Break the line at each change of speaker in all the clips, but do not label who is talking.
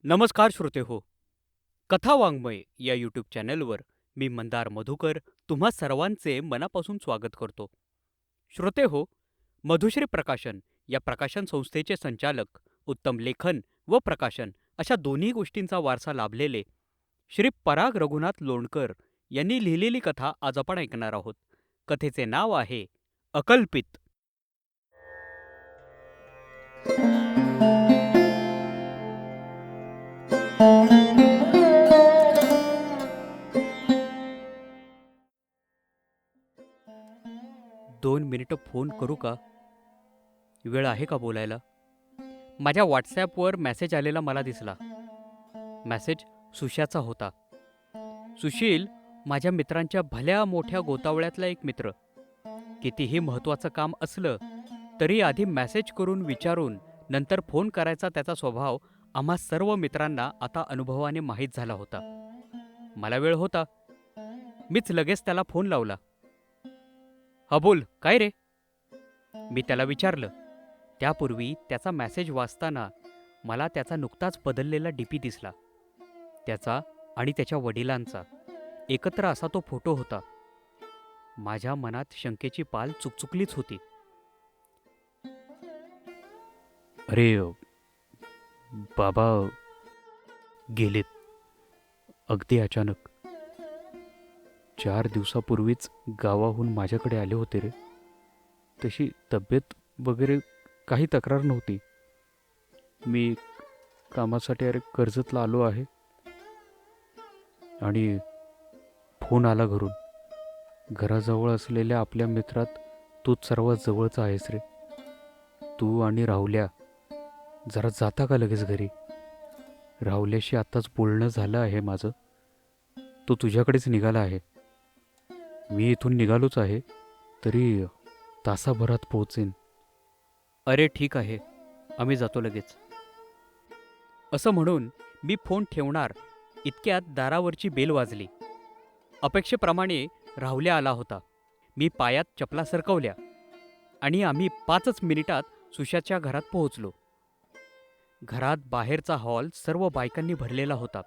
नमस्कार श्रोते हो. कथा वाङ्मय या यूट्यूब चॅनलवर मी मंदार मधुकर तुम्हा सर्वांचे मनापासून स्वागत करतो. श्रोते हो, मधुश्री प्रकाशन या प्रकाशन संस्थेचे संचालक, उत्तम लेखन व प्रकाशन अशा दोन्ही गोष्टींचा वारसा लाभलेले श्री पराग रघुनाथ लोणकर यांनी लिहिलेली कथा आज आपण ऐकणार आहोत. कथेचे नाव आहे अकल्पित. दोन मिनिटं फोन करू का? वेळ आहे का बोलायला? माझ्या व्हॉट्सॲपवर मेसेज आलेला मला दिसला. मेसेज सुशाचा होता. सुशील माझ्या मित्रांच्या भल्या मोठ्या गोतावळ्यातला एक मित्र. कितीही महत्त्वाचं काम असलं तरी आधी मेसेज करून विचारून नंतर फोन करायचा त्याचा स्वभाव आम्हा सर्व मित्रांना आता अनुभवाने माहीत झाला होता. मला वेळ होता. मीच लगेच त्याला फोन लावला. हा बोल, काय रे? मी त्याला विचारलं. त्यापूर्वी त्याचा मेसेज वाचताना मला त्याचा नुकताच बदललेला डीपी दिसला. त्याचा आणि त्याच्या वडिलांचा एकत्र असा तो फोटो होता. माझ्या मनात शंकेची पाल चुकचुकलीच होती. अरे बाबा गेलेत, अगदी अचानक. 4 दिवसापूर्वीच गावाहून माझ्याकडे आले होते रे. तशी तब्येत वगैरे काही तक्रार नव्हती. मी कामासाठी कर्जतला आलो आहे आणि फोन आला घरून. घराजवळ असलेल्या आपल्या मित्रात तूच सर्वात जवळचा आहेस रे. तू आणि राहुल्या जरा जाता का लगेच घरी? राहुल्याशी आत्ताच बोलणं झालं आहे माझं. तो तुझ्याकडेच निघाला आहे. मी इथून निघालोच आहे, तरी तासाभरात पोहोचेन. अरे ठीक आहे, आम्ही जातो लगेच. असं म्हणून मी फोन ठेवणार इतक्यात दारावरची बेल वाजली. अपेक्षेप्रमाणे राहुल्या आला होता. मी पायात चपला सरकवल्या आणि आम्ही 5च मिनिटात सुशाच्या घरात पोहोचलो. घरात बाहेरचा हॉल सर्व बायकांनी भरलेला होता.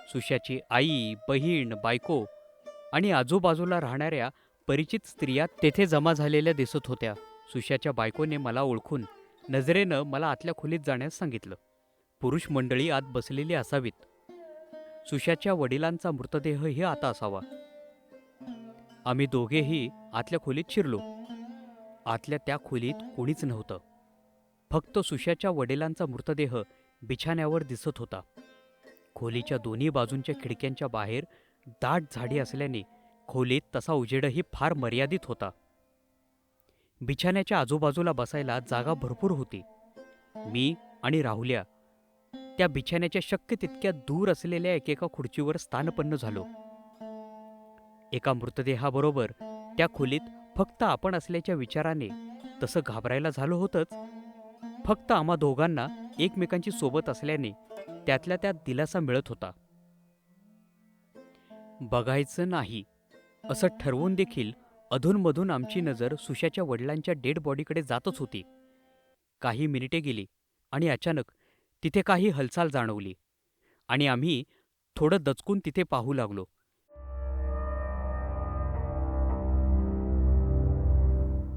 सुशाची आई, बहीण, बायको आणि आजूबाजूला राहणाऱ्या परिचित स्त्रिया तेथे जमा झालेल्या दिसत होत्या. सुशाच्या बायकोने मला ओळखून नजरेनं मला आतल्या खोलीत जाण्यास सांगितलं. पुरुष मंडळी आत बसलेली असावीत. सुशाच्या वडिलांचा मृतदेहही आता असावा. आम्ही दोघेही आतल्या खोलीत शिरलो. आतल्या त्या खोलीत कोणीच नव्हतं. फक्त सुशाच्या वडिलांचा मृतदेह बिछाण्यावर दिसत होता. खोलीच्या दोन्ही बाजूंच्या खिडक्यांच्या बाहेर दाट झाडी असल्याने खोलीत तसा उजेडही फार मर्यादित होता. बिछाण्याच्या आजूबाजूला बसायला जागा भरपूर होती. मी आणि राहुल्या त्या बिछाण्याच्या शक्य तितक्या दूर असलेल्या एकेका खुर्चीवर स्थानपन्न झालो. एका मृतदेहाबरोबर त्या खोलीत फक्त आपण असल्याच्या विचाराने तसं घाबरायला झालो होतंच. फक्त आम्हा दोघांना एकमेकांची सोबत असल्याने त्यातल्या त्यात दिलासा मिळत होता. बघायचं नाही असं ठरवून देखील अधूनमधून आमची नजर सुशाच्या वडिलांच्या डेड बॉडीकडे जातच होती. काही मिनिटे गेली आणि अचानक तिथे काही हालचाल जाणवली आणि आम्ही थोडं दचकून तिथे पाहू लागलो.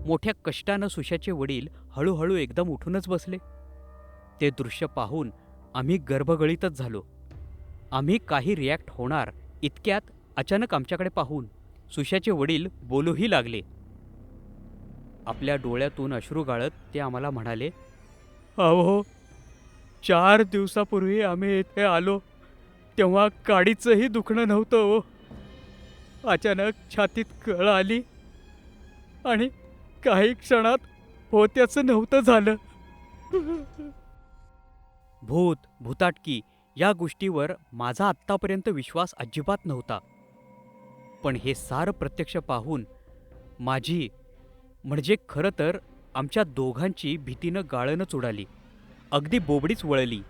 मोठ्या कष्टानं सुशाचे वडील हळूहळू एकदम उठूनच बसले. ते दृश्य पाहून आम्ही गर्भगळीतच झालो. आम्ही काही रिॲक्ट होणार इतक्यात अचानक आमच्याकडे पाहून सुशाचे वडील बोलूही लागले. आपल्या डोळ्यातून अश्रू गाळत ते आम्हाला म्हणाले, अहो, 4 दिवसापूर्वी आम्ही इथे आलो तेव्हा काडीचंही दुखणं नव्हतं हो. अचानक छातीत कळ आली आणि काही क्षणात होत्याचं नव्हतं झालं. भूत, भूताटकी या गोष्टीवर माझा आत्तापर्यंत विश्वास अजिबात नव्हता. पण हे सारं प्रत्यक्ष पाहून माझी, म्हणजे खरं तर आमच्या दोघांची भीतीनं गाळणच उडाली. अगदी बोबडीच वळली.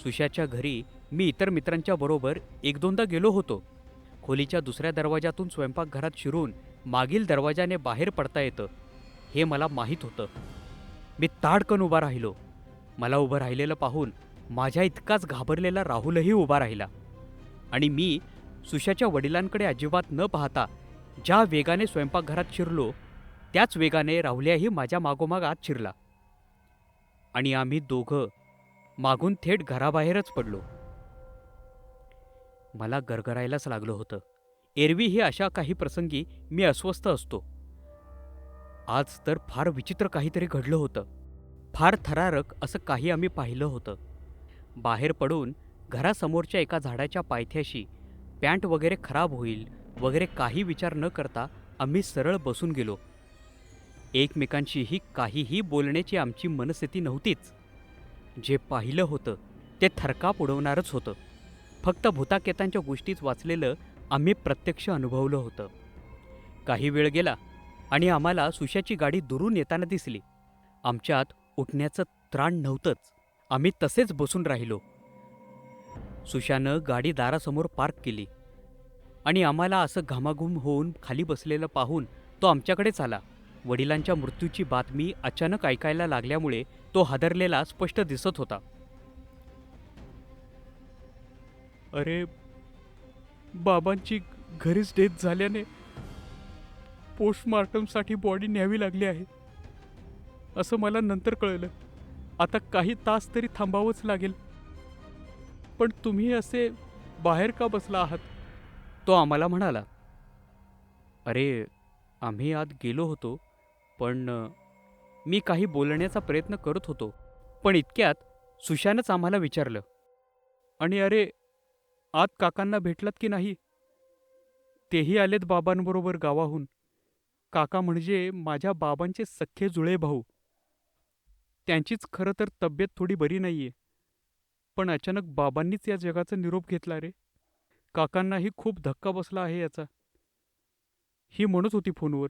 सुशाच्या घरी मी इतर मित्रांच्या बरोबर 1-2दा गेलो होतो. खोलीच्या दुसऱ्या दरवाजातून स्वयंपाकघरात शिरून मागील दरवाजाने बाहेर पडता येतं हे मला माहीत होतं. मी ताडकन उभा राहिलो. मला उभं राहिलेलं पाहून माझ्या इतकाच घाबरलेला राहुलही उभा राहिला आणि मी सुशाच्या वडिलांकडे अजिबात न पाहता ज्या वेगाने स्वयंपाकघरात शिरलो त्याच वेगाने राहुल्याही माझ्या मागोमाग आत शिरला आणि आम्ही दोघं मागून थेट घराबाहेरच पडलो. मला गरगरायलाच लागलं होतं. एरवीही अशा काही प्रसंगी मी अस्वस्थ असतो. आज तर फार विचित्र काहीतरी घडलं होतं. फार थरारक असं काही आम्ही पाहिलं होतं. बाहेर पडून घरासमोरच्या एका झाडाच्या पायथ्याशी पॅन्ट वगैरे खराब होईल वगैरे काही विचार न करता आम्ही सरळ बसून गेलो. एकमेकांशीही काहीही बोलण्याची आमची मनस्थिती नव्हतीच. जे पाहिलं होतं ते थरकाप उडवणारच होतं. फक्त भूताकेतांच्या गोष्टीच वाचलेलं आम्ही प्रत्यक्ष अनुभवलं होतं. काही वेळ गेला आणि आम्हाला सुशाची गाडी दुरून येताना दिसली. आमच्यात उठण्याचं त्राण नव्हतंच. आम्ही तसेच बसून राहिलो. सुशानं गाडी दारासमोर पार्क केली आणि आम्हाला असं घामाघूम होऊन खाली बसलेलं पाहून तो आमच्याकडेच आला. वडिलांच्या मृत्यूची बातमी अचानक ऐकायला लागल्यामुळे तो हादरलेला स्पष्ट दिसत होता. अरे, बाबांची घरीच डेथ झाल्याने पोस्टमार्टमसाठी बॉडी न्यावी लागली आहे असं मला नंतर कळलं. आता काही तास तरी थांबावंच लागेल. पण तुम्ही असे बाहेर का बसला आहात? तो आम्हाला म्हणाला. अरे, आम्ही आत गेलो होतो, पण मी काही बोलण्याचा प्रयत्न करत होतो. पण इतक्यात सुशानंच आम्हाला विचारलं, आणि अरे, आत काकांना भेटलात की नाही? तेही आलेत बाबांबरोबर गावाहून. काका म्हणजे माझ्या बाबांचे सख्खे जुळे भाऊ. त्यांचीच खरं तर तब्येत थोडी बरी नाहीये. पण अचानक बाबांनीच या जगाचा निरोप घेतला रे. काकांनाही खूप धक्का बसला आहे याचा. ही म्हणत होती फोनवर.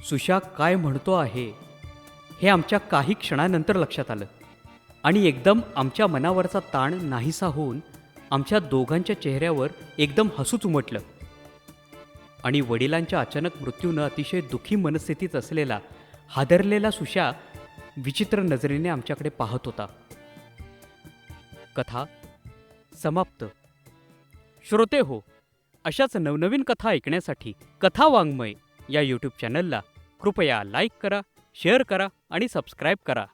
सुशा काय म्हणतो आहे हे आमच्या काही क्षणानंतर लक्षात आलं आणि एकदम आमच्या मनावरचा ताण नाहीसा होऊन आमच्या दोघांच्या चेहऱ्यावर एकदम हसूच उमटलं. आणि वडिलांच्या अचानक मृत्यूनं अतिशय दुःखी मनस्थितीत असलेला हादरलेला सुशा विचित्र नजरेने आमच्याकडे पाहत होता. कथा समाप्त. श्रोते हो, अशाच नवनवीन कथा ऐकण्यासाठी कथा वाङ्मय या यूट्यूब चॅनलला कृपया लाईक करा, शेअर करा आणि सबस्क्राईब करा.